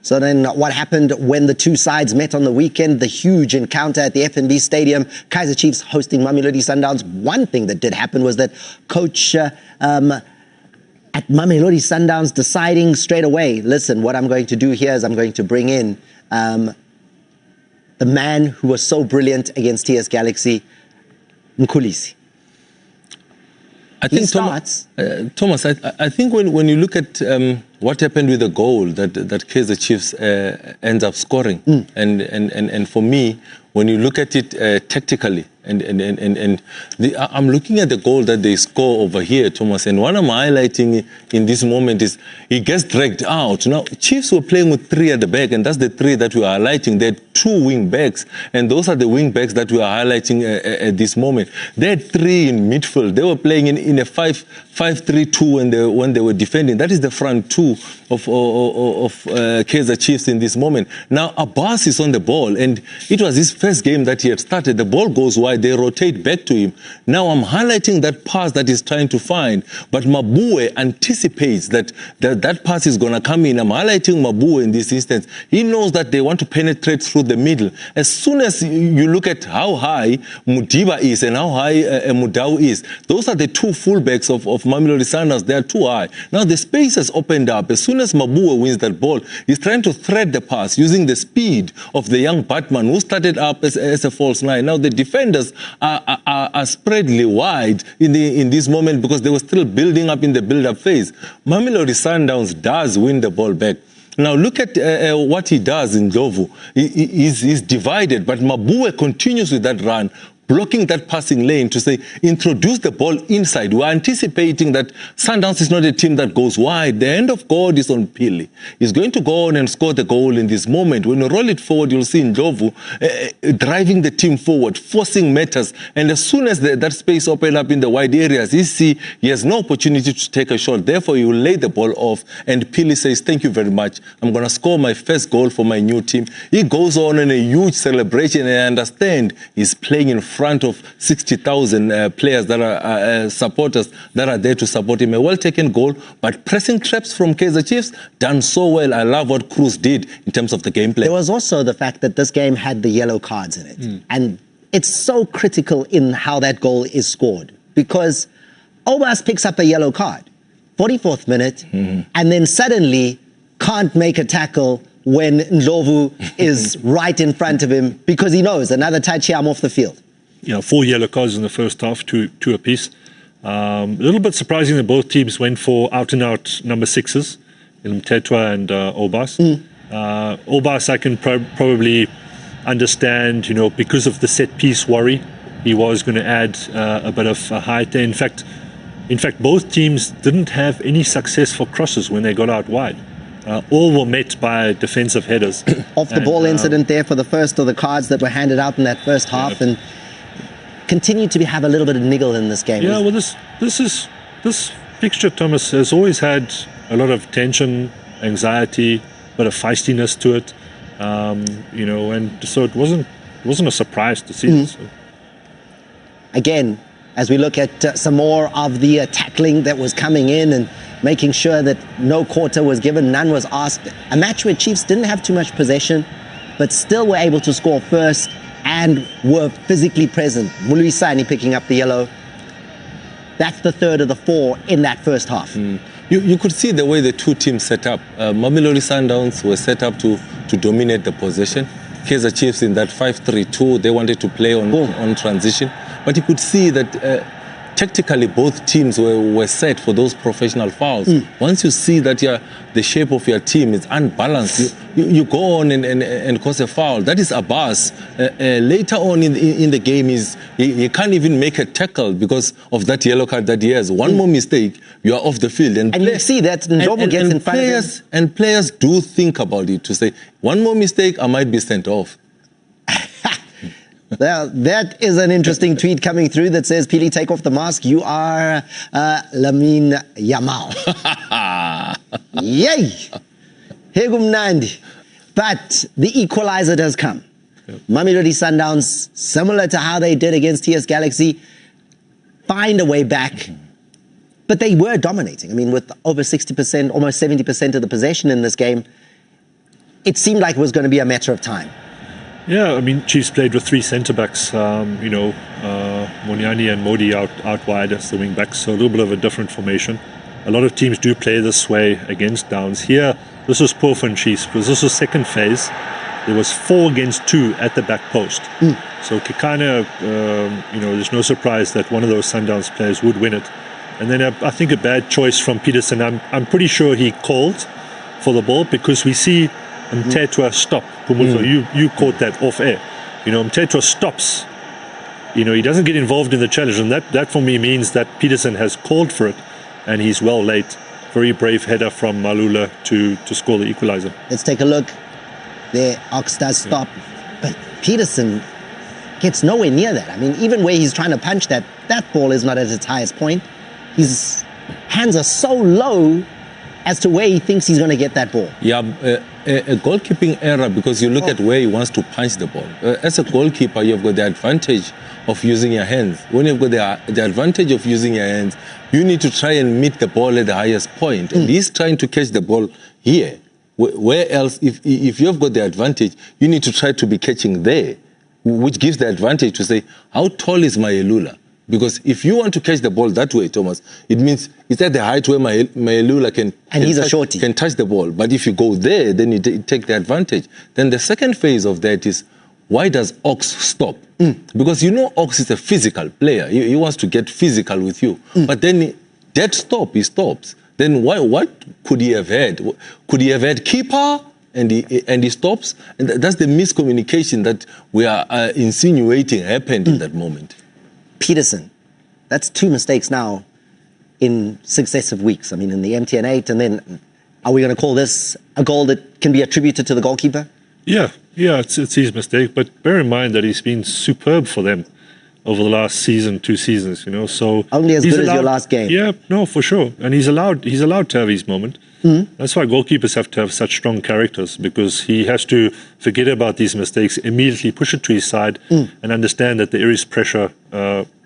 So then what happened when the two sides met on the weekend? The huge encounter at the FNB Stadium. Kaizer Chiefs hosting Mamelodi Sundowns. One thing that did happen was that coach at Mamelodi Sundowns deciding straight away, listen, what I'm going to do here is I'm going to bring in the man who was so brilliant against TS Galaxy, Mkhulisi. I think, Thomas, I think when you look at what happened with the goal that Kaizer Chiefs ends up scoring, and for me, when you look at it tactically, I'm looking at the goal that they score over here, Thomas, and what I'm highlighting in this moment is he gets dragged out. Now, Chiefs were playing with three at the back, and that's the three that we are highlighting. They had two wing backs, and those are the wing backs that we are highlighting at this moment. They had three in midfield. They were playing in a 5-3-2 when they were defending. That is the front two of Kaizer Chiefs in this moment. Now, Abbas is on the ball, and it was his first game that he had started. The ball goes wide. They rotate back to him. Now I'm highlighting that pass that he's trying to find, but Mabue anticipates that pass is going to come in. I'm highlighting Mabue in this instance. He knows that they want to penetrate through the middle. As soon as you look at how high Mudiba is and how high Mudau is, those are the two fullbacks of Mamelodi Sundowns. They are too high. Now the space has opened up. As soon as Mabue wins that ball, he's trying to thread the pass using the speed of the young Batman who started up as a false nine. Now the defenders are spreadly wide in this moment because they were still building up in the build-up phase. Mamelodi Sundowns does win the ball back. Now look at what he does in Ndlovu. He's divided, but Mabue continues with that run, blocking that passing lane to say, introduce the ball inside. We're anticipating that Sundowns is not a team that goes wide. The hand of God is on Pili. He's going to go on and score the goal in this moment. When you roll it forward, you'll see Ndlovu driving the team forward, forcing matters. And as soon as that space opens up in the wide areas, you see he has no opportunity to take a shot. Therefore, he will lay the ball off. And Pili says, thank you very much. I'm going to score my first goal for my new team. He goes on in a huge celebration, and I understand he's playing in front of 60,000 players that are supporters that are there to support him. A well-taken goal, but pressing traps from Kaizer Chiefs, done so well. I love what Cruz did in terms of the gameplay. There was also the fact that this game had the yellow cards in it. And it's so critical in how that goal is scored because Obas picks up a yellow card, 44th minute, and then suddenly can't make a tackle when Ndlovu is right in front of him because he knows another touch here, I'm off the field. You know, 4 yellow cards in the first half, two apiece. A little bit surprising that both teams went for out-and-out number 6s, in Mtetwa and Obas. Obas, I can probably understand, you know, because of the set-piece worry, he was going to add a bit of height there. In fact, both teams didn't have any successful crosses when they got out wide. All were met by defensive headers. Off the ball incident there for the first of the cards that were handed out in that first half, and continue to have a little bit of niggle in this game. Yeah, well, this fixture, Thomas, has always had a lot of tension, anxiety, a bit of feistiness to it, you know, and so it wasn't a surprise to see this. Again, as we look at some more of the tackling that was coming in and making sure that no quarter was given, none was asked. A match where Chiefs didn't have too much possession, but still were able to score first and were physically present. Muluisani picking up the yellow. That's the third of the 4 in that first half. You could see the way the two teams set up. Mamelodi Sundowns were set up to dominate the possession. Kaizer Chiefs in that 5-3-2, they wanted to play on transition. But you could see that tactically both teams were set for those professional fouls. Once you see that the shape of your team is unbalanced, you go on and cause a foul. That is Abbas. Later on in the game, he can't even make a tackle because of that yellow card that he has. One more mistake, you are off the field. And you see that Ndlovu gets in front of him. And players do think about it to say, one more mistake, I might be sent off. Well, that is an interesting tweet coming through that says, Pili, take off the mask. You are Lamine Yamal. Yay! Hegumnandi. But the equalizer does come. Mamelodi Sundowns, similar to how they did against TS Galaxy, find a way back. But they were dominating. I mean, with over 60%, almost 70% of the possession in this game, it seemed like it was going to be a matter of time. Yeah, I mean, Chiefs played with 3 centre-backs, Moniani and Modi out wide as the wing-backs, so a little bit of a different formation. A lot of teams do play this way against Downs. Here, this was poor for Chiefs because this was second phase. There was 4 against 2 at the back post. So kind there's no surprise that one of those Sundowns players would win it. And then I think a bad choice from Peterson. I'm pretty sure he called for the ball because we see Mthethwa stop. You caught that off air. Mthethwa stops. He doesn't get involved in the challenge, and that for me means that Peterson has called for it, and he's well late. Very brave header from Malula to score the equalizer. Let's take a look. There, Ox does stop, but Peterson gets nowhere near that. I mean, even where he's trying to punch that ball is not at its highest point. His hands are so low as to where he thinks he's going to get that ball. Yeah, a goalkeeping error because you look at where he wants to punch the ball. As a goalkeeper, you've got the advantage of using your hands. When you've got the advantage of using your hands, you need to try and meet the ball at the highest point. And he's trying to catch the ball here. Where else, if you've got the advantage, you need to try to be catching there, which gives the advantage to say, how tall is Mayelula? Because if you want to catch the ball that way, Thomas, it means it's at the height where Mayelula can touch the ball. But if you go there, then you take the advantage. Then the second phase of that is, why does Ox stop? Because Ox is a physical player. He wants to get physical with you. But then that stop, he stops. Then what could he have had? Could he have had keeper and he stops? And that's the miscommunication that we are insinuating happened in that moment. Peterson, that's 2 mistakes now in successive weeks. I mean, in the MTN 8, and then are we going to call this a goal that can be attributed to the goalkeeper? Yeah, it's his mistake. But bear in mind that he's been superb for them over the last season, 2 seasons. So only as good as your last game. Yeah, no, for sure. And he's allowed to have his moment. That's why goalkeepers have to have such strong characters, because he has to forget about these mistakes, immediately push it to his side, and understand that there is pressure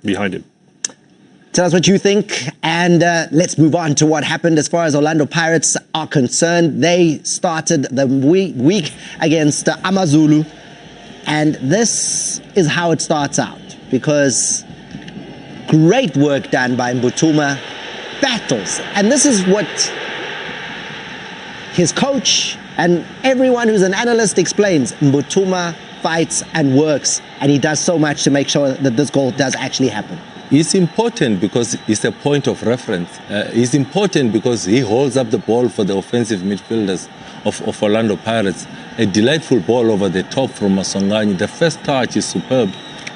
behind him. Tell us what you think, and let's move on to what happened as far as Orlando Pirates are concerned. They started the week against Amazulu, and this is how it starts out, because great work done by Mbutuma, battles, and this is what his coach and everyone who's an analyst explains. Mbutuma fights and works, and he does so much to make sure that this goal does actually happen. It's important because it's a point of reference. It's important because he holds up the ball for the offensive midfielders of Orlando Pirates. A delightful ball over the top from Masongani. The first touch is superb.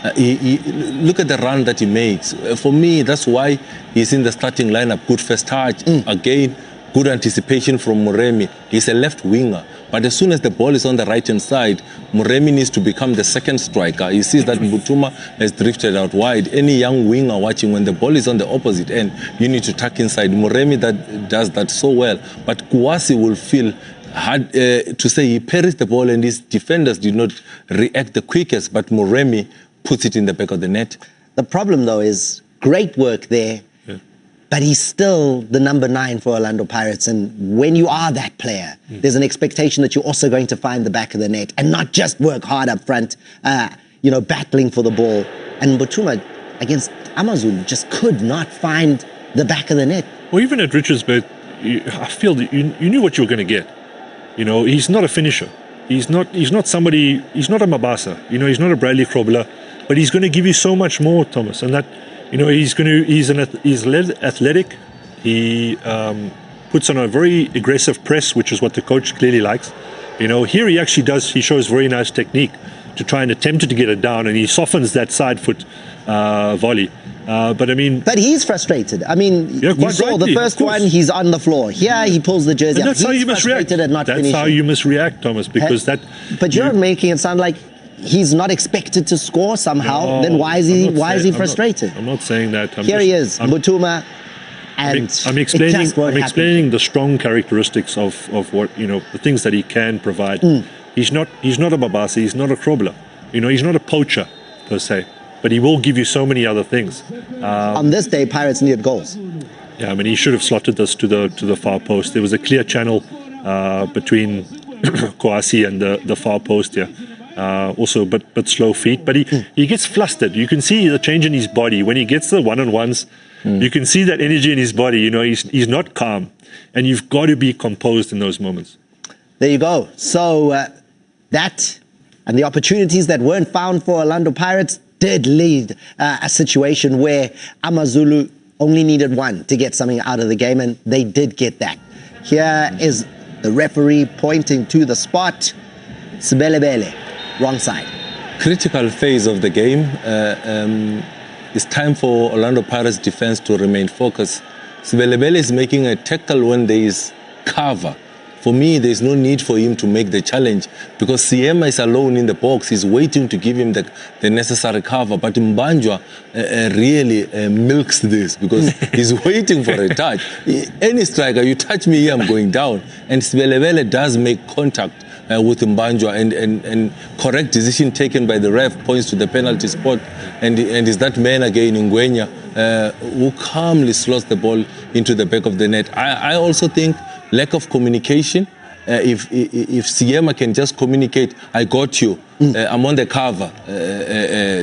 Look at the run that he makes. For me, that's why he's in the starting lineup. Good first touch. Again, good anticipation from Muremi. He's a left winger. But as soon as the ball is on the right-hand side, Muremi needs to become the second striker. He sees that Mbutuma has drifted out wide. Any young winger watching, when the ball is on the opposite end, you need to tuck inside. Muremi does that so well. But Kouassi will feel hard to say he parries the ball and his defenders did not react the quickest, but Muremi puts it in the back of the net. The problem, though, is great work there, but he's still the number 9 for Orlando Pirates. And when you are that player, there's an expectation that you're also going to find the back of the net and not just work hard up front, battling for the ball. And Mbutuma against Amazulu just could not find the back of the net. Well, even at Richardsburg, I feel that you knew what you were going to get. He's not a finisher. He's not somebody. He's not a Mabasa. He's not a Bradley Krobler, but he's going to give you so much more, Thomas. And that, he's athletic. He puts on a very aggressive press, which is what the coach clearly likes. Here he actually does. He shows very nice technique to try and attempt to get it down, and he softens that side foot volley. But he's frustrated. I mean, you saw the first one, he's on the floor. Here he pulls the jersey and up. That's how you must react. That's how you must react, Thomas, because But you're making it sound like he's not expected to score somehow. No, then why is he frustrated? I'm not saying that. He is, Mbutuma. And I'm explaining the strong characteristics of what the things that he can provide. He's not a Babasi, he's not a Krobler. He's not a poacher per se, but he will give you so many other things. On this day, Pirates needed goals. Yeah, he should have slotted this to the far post. There was a clear channel between Kouassi and the far post here. Also, but slow feet. But he gets flustered. You can see the change in his body when he gets the one-on-ones. You can see that energy in his body. You know, he's not calm, and you've got to be composed in those moments. There you go. So that and the opportunities that weren't found for Orlando Pirates did lead a situation where AmaZulu only needed one to get something out of the game, and they did get that. Here is the referee pointing to the spot. Sibelebele, wrong side. Critical phase of the game. It's time for Orlando Pirates defense to remain focused. Sibelebele is making a tackle when there is cover. For me, there's no need for him to make the challenge because Siema is alone in the box. He's waiting to give him the necessary cover. But Mbanjwa really milks this because he's waiting for a touch. Any striker, you touch me here, I'm going down. And Sibelebele does make contact with Mbanjwa, and correct decision taken by the ref points to the penalty spot. And is that man again, Ngwenya, who calmly slots the ball into the back of the net. I also think lack of communication. If Siema can just communicate, I got you, I'm on the cover,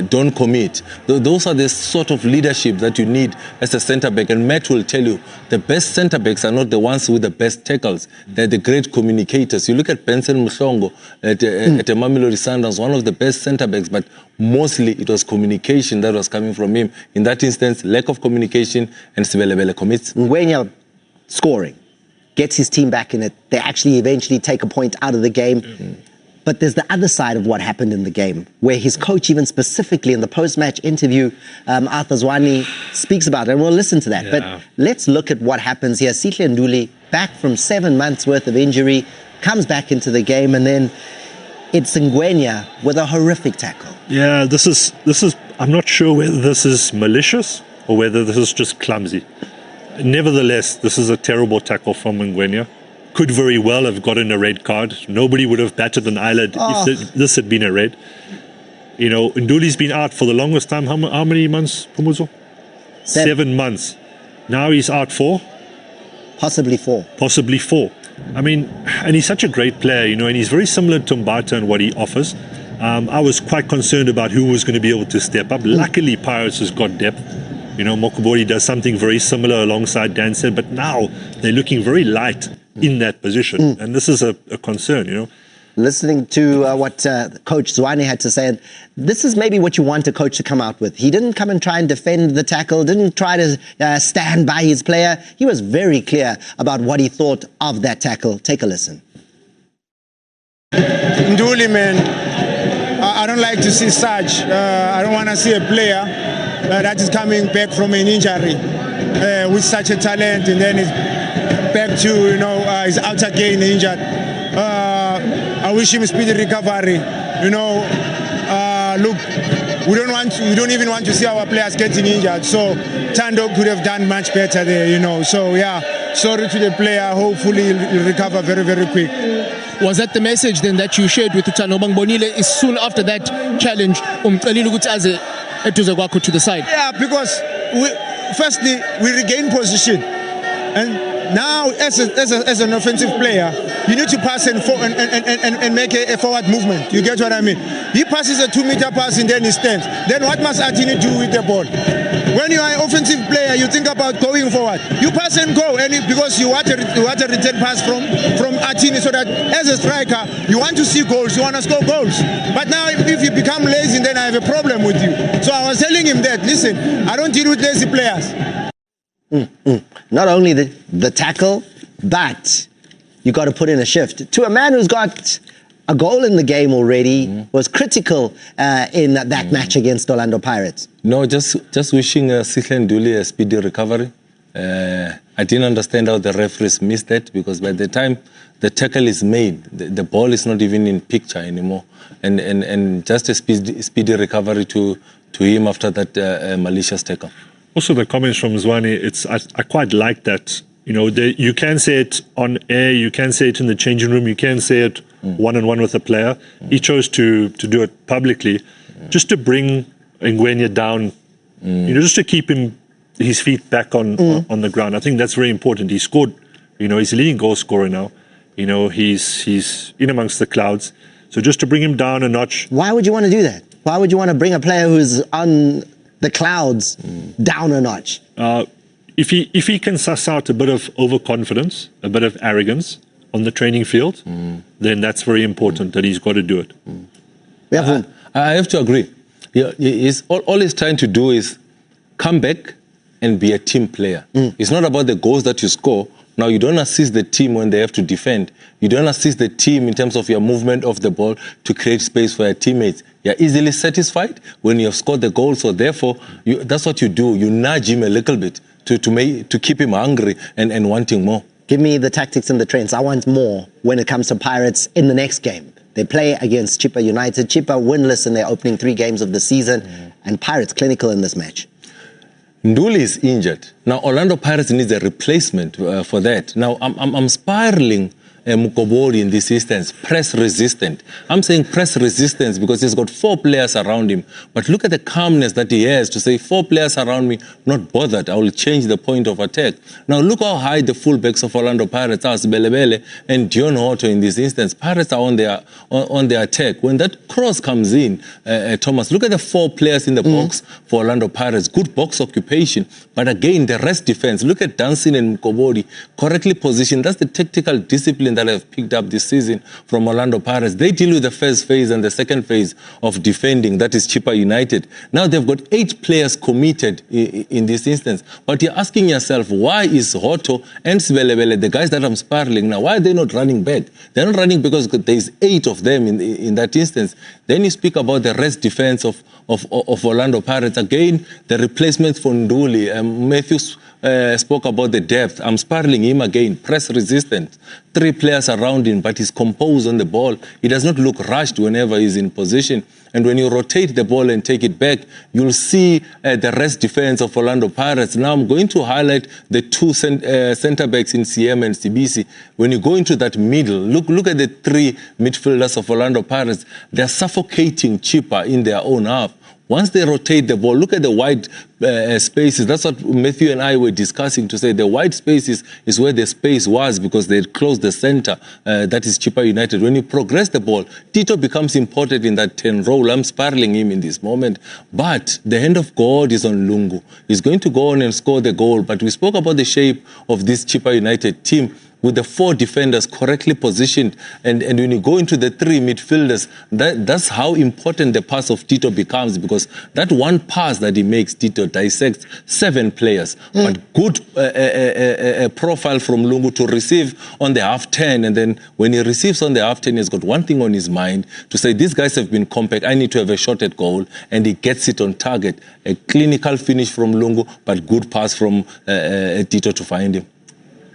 don't commit. Those are the sort of leadership that you need as a centre-back. And Matt will tell you, the best centre-backs are not the ones with the best tackles. They're the great communicators. You look at Benson Mhlongo at the Mamelodi Sundowns, one of the best centre-backs, but mostly it was communication that was coming from him. In that instance, lack of communication, and Sibelebele commits. Ngwenya scoring. Gets his team back in it. They actually eventually take a point out of the game. But there's the other side of what happened in the game, where his coach even specifically in the post-match interview, Arthur Zwane, speaks about it, and we'll listen to that. Yeah. But let's look at what happens here. Sihle Nduli, back from 7 months worth of injury, comes back into the game, and then it's Ngwenya with a horrific tackle. Yeah, this is. I'm not sure whether this is malicious or whether this is just clumsy. Nevertheless, this is a terrible tackle from Ngwenya. Could very well have gotten a red card. Nobody would have batted an eyelid if this had been a red. You know, Nduli's been out for the longest time. How many months, Pumuzo? 7 months. Now he's out for? Possibly 4. Possibly 4. I mean, and he's such a great player, you know, and he's very similar to Mbata and what he offers. I was quite concerned about who was going to be able to step up. Luckily, Pirates has got depth. You know, Mokobori does something very similar alongside Dan said, but now they're looking very light in that position. And this is a concern, you know. Listening to what Coach Zwane had to say, and this is maybe what you want a coach to come out with. He didn't come and try and defend the tackle, didn't try to stand by his player. He was very clear about what he thought of that tackle. Take a listen. Nduli, man, I don't like to see such. I don't want to see a player that is coming back from an injury with such a talent, and then is back to, you know, he's out again injured. I wish him a speedy recovery. You know, look, we don't even want to see our players getting injured. So Tando could have done much better there, you know. So yeah, sorry to the player. Hopefully he'll recover very, very quick. Was that the message then that you shared with Utano Bangbonile? Is soon after that challenge, to the side? Yeah, because firstly we regain position, and now as an offensive player, you need to pass and make a forward movement. You get what I mean? He passes a 2-meter pass and then he stands. Then what must Atini do with the ball? When you are an offensive player, you think about going forward. You pass and go, because you want a return pass from Atini, so that as a striker, you want to see goals, you want to score goals. But now if you become lazy, then I have a problem with you. So I was telling him that, listen, I don't deal with lazy players. Not only the tackle, but you got to put in a shift. To a man who's got a goal in the game already, was critical in that match against Orlando Pirates. No, just wishing Sihle Nduli a speedy recovery. I didn't understand how the referees missed that, because by the time the tackle is made, the ball is not even in picture anymore. And just a speedy recovery to him after that malicious tackle. Also, the comments from Zwane, I quite like that. You know, you can say it on air, you can say it in the changing room, you can say it one-on-one with a player. He chose to do it publicly, just to bring Ngwenya down, you know, just to keep his feet back on the ground. I think that's very important. He scored, you know, he's a leading goal scorer now. You know, he's in amongst the clouds. So just to bring him down a notch. Why would you want to do that? Why would you want to bring a player who's on the clouds down a notch? If he can suss out a bit of overconfidence, a bit of arrogance on the training field, then that's very important that he's got to do it. I have to agree. All he's trying to do is come back and be a team player. It's not about the goals that you score. Now, you don't assist the team when they have to defend. You don't assist the team in terms of your movement of the ball to create space for your teammates. You're easily satisfied when you have scored the goal. So therefore, that's what you do. You nudge him a little bit to keep him hungry and wanting more. Give me the tactics and the trends. I want more when it comes to Pirates in the next game. They play against Chippa United. Chippa winless in their opening 3 games of the season, and Pirates clinical in this match. Nduli is injured. Now, Orlando Pirates needs a replacement for that. Now, I'm spiraling Mukobori in this instance, press resistant. I'm saying press resistance because he's got 4 players around him. But look at the calmness that he has to say 4 players around me, not bothered. I will change the point of attack. Now look how high the fullbacks of Orlando Pirates are, Belebele and Dion Otto in this instance. Pirates are on their attack. When that cross comes in, Thomas, look at the 4 players in the box for Orlando Pirates. Good box occupation. But again, the rest defense. Look at Dancing and Mukobori, correctly positioned. That's the tactical discipline that I've picked up this season from Orlando Pirates. They deal with the first phase and the second phase of defending, that is Chippa United. Now they've got 8 players committed in this instance. But you're asking yourself, why is Hoto and Sibelebele, the guys that I'm spiraling now, why are they not running back? They're not running because there's 8 of them in that instance. Then you speak about the rest defense of Orlando Pirates. Again, the replacements for Nduli. Matthews spoke about the depth. I'm spiraling him again, press resistant. 3 players around him, but he's composed on the ball. He does not look rushed whenever he's in position. And when you rotate the ball and take it back, you'll see the rest defense of Orlando Pirates. Now I'm going to highlight the 2 centre backs in CM and CBC. When you go into that middle, look at the 3 midfielders of Orlando Pirates. They're suffocating Chippa in their own half. Once they rotate the ball, look at the wide spaces. That's what Matthew and I were discussing, to say the wide spaces is where the space was because they closed the center. That is Chippa United. When you progress the ball, Tito becomes important in that 10 role. I'm spiraling him in this moment. But the hand of God is on Lungu. He's going to go on and score the goal. But we spoke about the shape of this Chippa United team, with the 4 defenders correctly positioned. And when you go into the 3 midfielders, that's how important the pass of Tito becomes, because that one pass that he makes, Tito dissects 7 players. But good profile from Lungu to receive on the half-10. And then when he receives on the half-10, he's got one thing on his mind, to say, these guys have been compact, I need to have a shot at goal. And he gets it on target. A clinical finish from Lungu, but good pass from Tito to find him.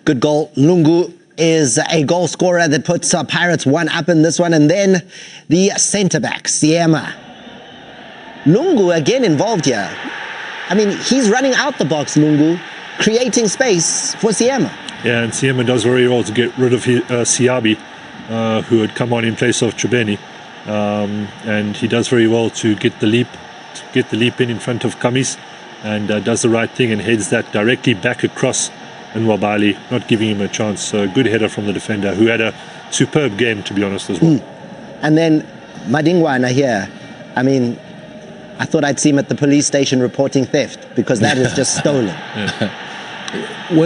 Good goal. Lungu is a goal scorer that puts Pirates 1 up in this one. And then the centre-back, Siema. Lungu again involved here. I mean, he's running out the box, Lungu, creating space for Siema. Yeah, and Siema does very well to get rid of Siabi, who had come on in place of Chubeni. And he does very well to get the leap in front of Kamis, and does the right thing and heads that directly back across. And Wabali, not giving him a chance. Good header from the defender, who had a superb game, to be honest, as well. And then Madingwana here. I mean, I thought I'd see him at the police station reporting theft, because that is just stolen.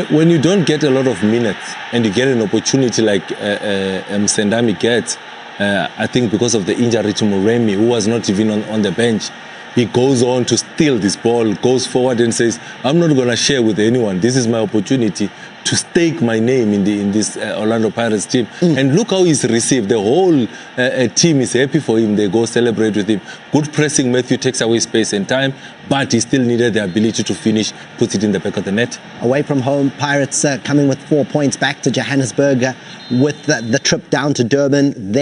When you don't get a lot of minutes and you get an opportunity like Msendami gets, I think because of the injury to Muremi, who was not even on the bench, he goes on to steal this ball, goes forward and says, I'm not going to share with anyone. This is my opportunity to stake my name in this Orlando Pirates team. And look how he's received. The whole team is happy for him. They go celebrate with him. Good pressing. Matthew takes away space and time, but he still needed the ability to finish, puts it in the back of the net. Away from home, Pirates coming with 4 points back to Johannesburg with the trip down to Durban. Then